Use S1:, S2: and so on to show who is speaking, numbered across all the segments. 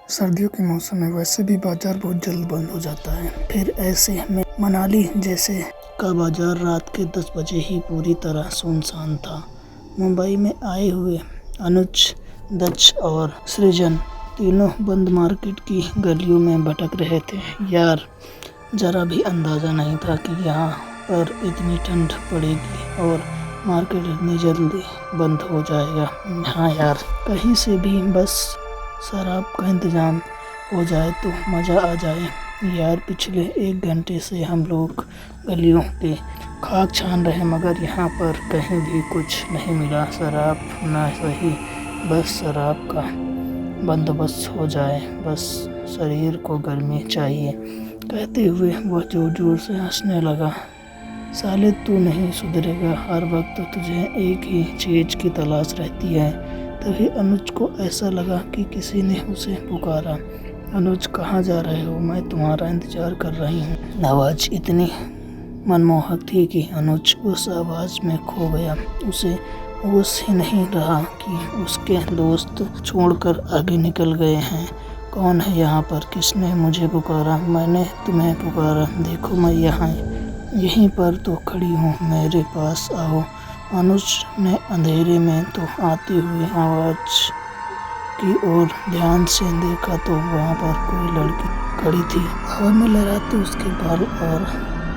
S1: सर्दियों के मौसम में वैसे भी बाजार बहुत जल्द बंद हो जाता है। फिर ऐसे में मनाली जैसे का बाजार रात के 10 बजे ही पूरी तरह सुनसान था। मुंबई में आए हुए अनुज, दक्ष और सृजन तीनों बंद मार्केट की गलियों में भटक रहे थे। यार, जरा भी अंदाजा नहीं था कि यहाँ पर इतनी ठंड पड़ेगी और मार्केट इतनी जल्दी बंद हो जाएगा। हाँ यार, कहीं से भी बस शराब का इंतज़ाम हो जाए तो मज़ा आ जाए। यार, पिछले 1 घंटे से हम लोग गलियों पे खाक छान रहे मगर यहाँ पर कहीं भी कुछ नहीं मिला। शराब ना सही, बस शराब का बंदोबस्त हो जाए, बस शरीर को गर्मी चाहिए। कहते हुए वह जोर जोर से हंसने लगा। साले, तू नहीं सुधरेगा, हर वक्त तुझे एक ही चीज़ की तलाश रहती है। तभी अनुज को ऐसा लगा कि किसी ने उसे पुकारा। अनुज, कहाँ जा रहे हो? मैं तुम्हारा इंतजार कर रही हूँ। आवाज़ इतनी मनमोहक थी कि अनुज उस आवाज़ में खो गया। उसे होश ही नहीं रहा कि उसके दोस्त छोड़कर आगे निकल गए हैं। कौन है यहाँ पर? किसने मुझे पुकारा? मैंने तुम्हें पुकारा, देखो मैं यहाँ यहीं पर तो खड़ी हूँ, मेरे पास आओ। अनुज ने अंधेरे में तो आती हुई आवाज़ की ओर ध्यान से देखा तो वहाँ पर कोई लड़की खड़ी थी। हवा में लहराते उसके बाल और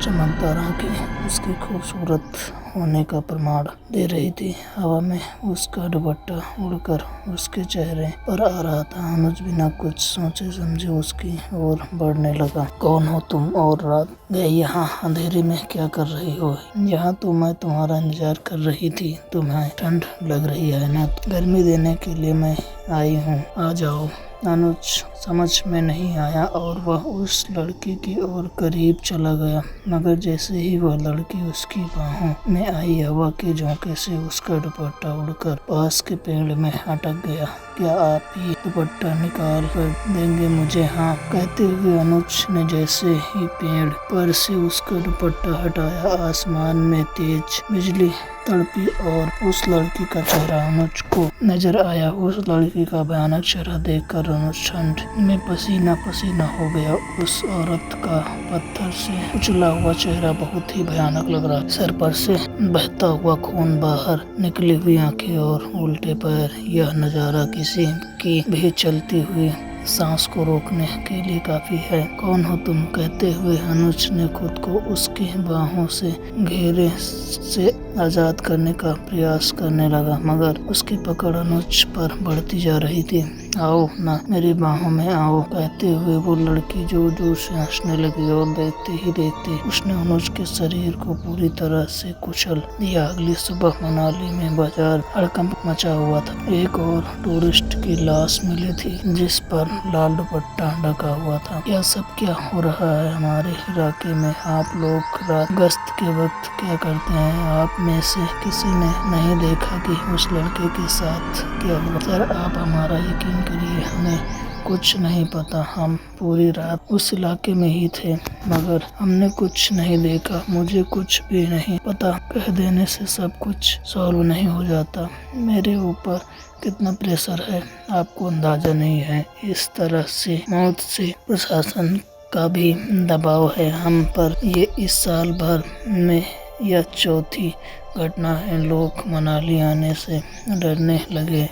S1: चमकदार आंखें उसकी खूबसूरत होने का प्रमाण दे रही थी। हवा में उसका दुपट्टा उड़कर उसके चेहरे पर आ रहा था। अनुज बिना कुछ सोचे समझे उसकी ओर बढ़ने लगा। कौन हो तुम और रात गए यहाँ अंधेरे में क्या कर रही हो? यहाँ तो मैं तुम्हारा इंतजार कर रही थी। तुम्हें ठंड लग रही है ना? गर्मी देने के लिए मैं आई हूँ, आ जाओ। अनुज समझ में नहीं आया और वह उस लड़की की ओर करीब चला गया मगर जैसे ही वह लड़की उसकी बाहों में आई, हवा के झोंके से उसका दुपट्टा उड़कर पास के पेड़ में अटक गया। क्या आप ये दुपट्टा निकाल कर देंगे मुझे? हाँ, कहते हुए अनुज ने जैसे ही पेड़ पर से उसका दुपट्टा हटाया, आसमान में तेज बिजली तड़पी और उस लड़की का चेहरा अनुज को नजर आया। उस लड़की का भयानक चेहरा देखकर अनुज ठंड में पसीना पसीना हो गया। उस औरत का पत्थर से उछला हुआ चेहरा बहुत ही भयानक लग रहा। सर पर से बहता हुआ खून, बाहर निकली हुई आंखें और उल्टे पैर। यह नजारा किसी की भी चलती हुई सांस को रोकने के लिए काफी है। कौन हो तुम? कहते हुए अनुज ने खुद को उसकी बाहों से घेरे से आजाद करने का प्रयास करने लगा मगर उसकी पकड़ अनुज पर बढ़ती जा रही थी। आओ ना, मेरी बाहों में आओ। कहते हुए वो लड़की जोर जोर से हंसने लगी और देखते ही देखते उसने अनुज के शरीर को पूरी तरह से कुचल दिया। अगली सुबह मनाली में बाजार हड़कंप मचा हुआ था। एक और टूरिस्ट की लाश मिली थी जिस पर लाल दुपट्टा ढका हुआ था। यह सब क्या हो रहा है हमारे इलाके में? आप लोग रात गश्त के वक्त क्या करते हैं? आप में से किसी ने नहीं देखा कि उस लड़के के साथ क्या हुआ? सर, आप हमारा यकीन करिए, हमें कुछ नहीं पता। हम पूरी रात उस इलाके में ही थे मगर हमने कुछ नहीं देखा। मुझे कुछ भी नहीं पता। कह देने से सब कुछ सॉल्व नहीं हो जाता। मेरे ऊपर कितना प्रेशर है आपको अंदाजा नहीं है। इस तरह से मौत से प्रशासन का भी दबाव है हम पर। ये इस साल भर में यह चौथी घटना है। लोग मनाली आने से डरने लगे।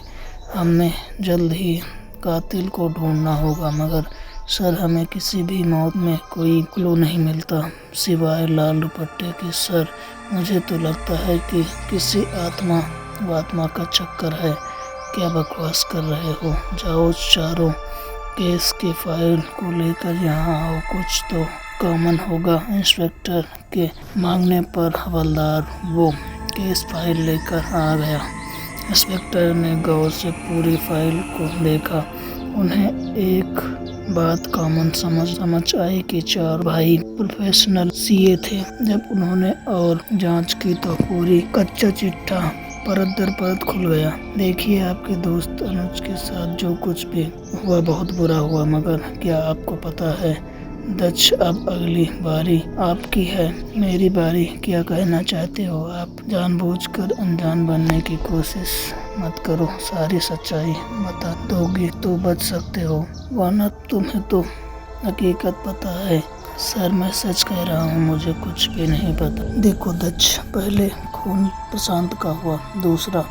S1: हमें जल्द ही कातिल को ढूंढना होगा मगर सर, हमें किसी भी मौत में कोई क्लू नहीं मिलता सिवाय लाल दुपट्टे के। सर, मुझे तो लगता है कि किसी आत्मा का चक्कर है। क्या बकवास कर रहे हो? जाओ, चारों केस के फाइल को लेकर यहाँ आओ, कुछ तो कॉमन होगा। इंस्पेक्टर के मांगने पर हवलदार वो केस फाइल लेकर आ गया। इंस्पेक्टर ने गौर से पूरी फाइल को देखा। उन्हें एक बात कॉमन समझ आई कि 4 भाई प्रोफेशनल सीए थे। जब उन्होंने और जांच की तो पूरी कच्चा चिट्ठा परत दर परत खुल गया। देखिए, आपके दोस्त अनुज के साथ जो कुछ भी हुआ बहुत बुरा हुआ मगर क्या आपको पता है दक्ष, अब अगली बारी आपकी है। मेरी बारी। क्या कहना चाहते हो आप? जानबूझकर अनजान बनने की कोशिश मत करो, सारी सच्चाई बता दोगी तो बच सकते हो, वरना तुम्हें तो हकीकत पता है। सर मैं सच कह रहा हूँ, मुझे कुछ भी नहीं पता। देखो दक्ष, पहले खून प्रशांत का हुआ, दूसरा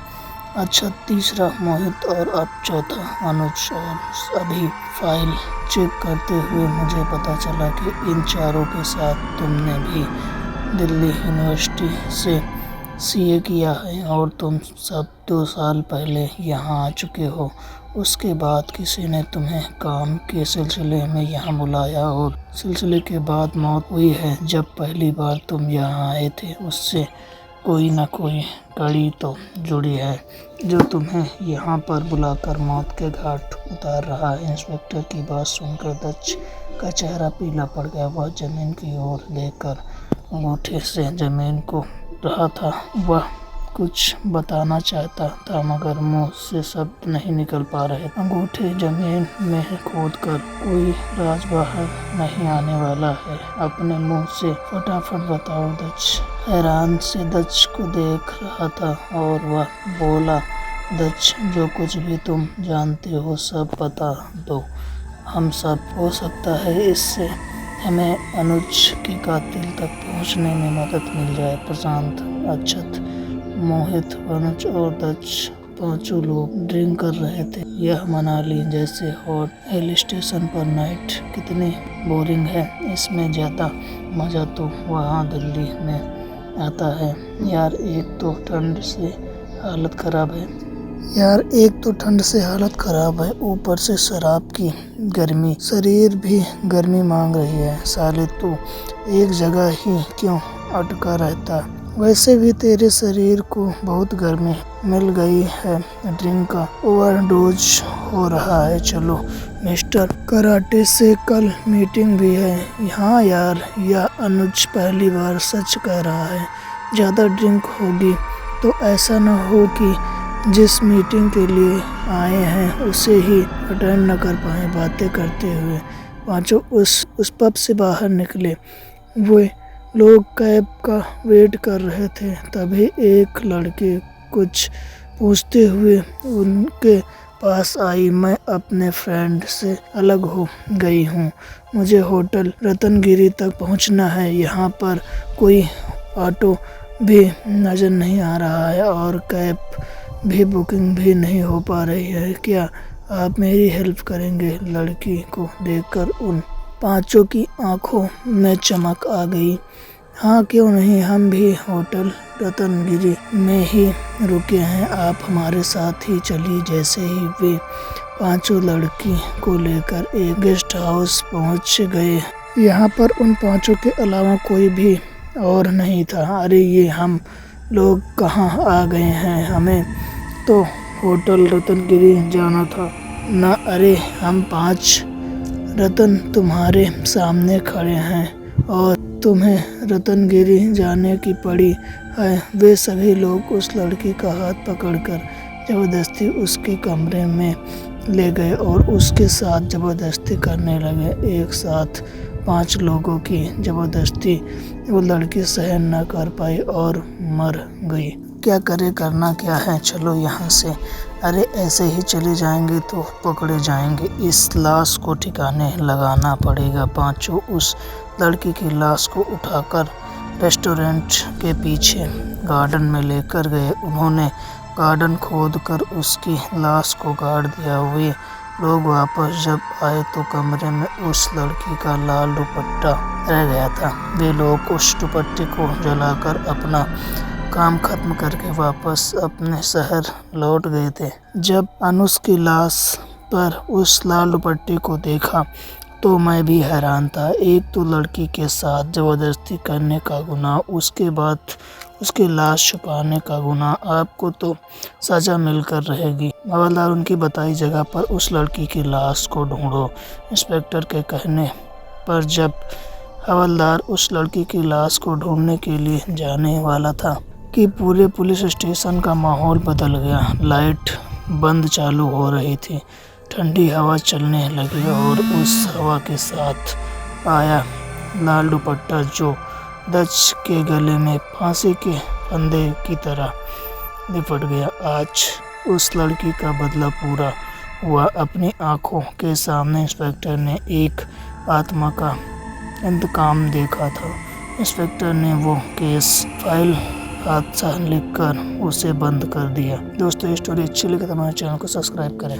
S1: अच्छा, तीसरा मोहित और अब चौथा अनुज। और अभी फाइल चेक करते हुए मुझे पता चला कि इन चारों के साथ तुमने भी दिल्ली यूनिवर्सिटी से सीए किया है और तुम सब 2 साल पहले यहाँ आ चुके हो। उसके बाद किसी ने तुम्हें काम के सिलसिले में यहाँ बुलाया और सिलसिले के बाद मौत हुई है। जब पहली बार तुम यहाँ आए थे उससे कोई न कोई कड़ी तो जुड़ी है जो तुम्हें यहाँ पर बुलाकर मौत के घाट उतार रहा है। इंस्पेक्टर की बात सुनकर दक्ष का चेहरा पीला पड़ गया। वह जमीन की ओर देखकर अंगूठे से जमीन को रहा था। वह कुछ बताना चाहता था मगर मुंह से शब्द नहीं निकल पा रहे। अंगूठे जमीन में खोदकर कोई राज बाहर नहीं आने वाला है, अपने मुंह से फटाफट बताओ। दक्ष हैरान से दक्ष को देख रहा था और वह बोला, दक्ष जो कुछ भी तुम जानते हो सब बता दो, हम सब। हो सकता है इससे हमें अनुज के कातिल तक पहुंचने में मदद मिल जाए। प्रशांत, अक्षत, मोहित, अनुज और दक्ष पांचों लोग ड्रिंक कर रहे थे। यह मनाली जैसे हॉट हिल स्टेशन पर नाइट कितनी बोरिंग है, इसमें ज़्यादा मज़ा तो वहाँ दिल्ली में आता है। यार एक तो ठंड से हालत ख़राब है, ऊपर से शराब की गर्मी, शरीर भी गर्मी मांग रही है। साले तू एक जगह ही क्यों अटका रहता? वैसे भी तेरे शरीर को बहुत गर्मी मिल गई है, ड्रिंक का ओवरडोज हो रहा है। चलो मिस्टर कराटे से कल मीटिंग भी है। हाँ यार, यह अनुज पहली बार सच कह रहा है। ज़्यादा ड्रिंक होगी तो ऐसा न हो कि जिस मीटिंग के लिए आए हैं उसे ही अटेंड न कर पाए। बातें करते हुए पांचों उस पब से बाहर निकले। वे लोग कैब का वेट कर रहे थे, तभी एक लड़की कुछ पूछते हुए उनके पास आई। मैं अपने फ्रेंड से अलग हो गई हूँ, मुझे होटल रतनगिरी तक पहुँचना है। यहाँ पर कोई ऑटो भी नज़र नहीं आ रहा है और कैब भी बुकिंग भी नहीं हो पा रही है। क्या आप मेरी हेल्प करेंगे? लड़की को देखकर उन पांचों की आंखों में चमक आ गई। हाँ क्यों नहीं, हम भी होटल रतनगिरी में ही रुके हैं, आप हमारे साथ ही चलिए। जैसे ही वे पांचों लड़की को लेकर एक गेस्ट हाउस पहुंच गए, यहाँ पर उन पांचों के अलावा कोई भी और नहीं था। अरे ये हम लोग कहाँ आ गए हैं, हमें तो होटल रतनगिरी जाना था ना। अरे हम 5 रतन तुम्हारे सामने खड़े हैं और तुम्हें रतनगिरी जाने की पड़ी है। वे सभी लोग उस लड़की का हाथ पकड़कर ज़बरदस्ती उसके कमरे में ले गए और उसके साथ ज़बरदस्ती करने लगे। एक साथ 5 लोगों की ज़बरदस्ती वो लड़की सहन न कर पाई और मर गई। क्या करे, करना क्या है, चलो यहाँ से। अरे ऐसे ही चले जाएंगे तो पकड़े जाएंगे, इस लाश को ठिकाने लगाना पड़ेगा। पांचों उस लड़की की लाश को उठाकर रेस्टोरेंट के पीछे गार्डन में लेकर गए। उन्होंने गार्डन खोदकर उसकी लाश को गाड़ दिया। वे लोग वापस जब आए तो कमरे में उस लड़की का लाल दुपट्टा रह गया था। वे लोग उस दुपट्टे को जलाकर अपना काम खत्म करके वापस अपने शहर लौट गए थे। जब अनुज की लाश पर उस लाल दुपट्टे को देखा तो मैं भी हैरान था। एक तो लड़की के साथ ज़बरदस्ती करने का गुनाह, उसके बाद उसकी लाश छुपाने का गुनाह। आपको तो सज़ा मिलकर रहेगी। हवलदार, उनकी बताई जगह पर उस लड़की की लाश को ढूंढो। इंस्पेक्टर के कहने पर जब हवलदार उस लड़की की लाश को ढूंढने के लिए जाने वाला था कि पूरे पुलिस स्टेशन का माहौल बदल गया। लाइट बंद चालू हो रही थी, ठंडी हवा चलने लगी और उस हवा के साथ आया लाल दुपट्टा जो दक्ष के गले में फांसी के फंदे की तरह लिपट गया। आज उस लड़की का बदला पूरा हुआ। अपनी आंखों के सामने इंस्पेक्टर ने एक आत्मा का इंतकाम देखा था। इंस्पेक्टर ने वो केस फाइल हादसा लिखकर उसे बंद कर दिया। दोस्तों, ये स्टोरी अच्छी लगी तो हमारे चैनल को सब्सक्राइब करें।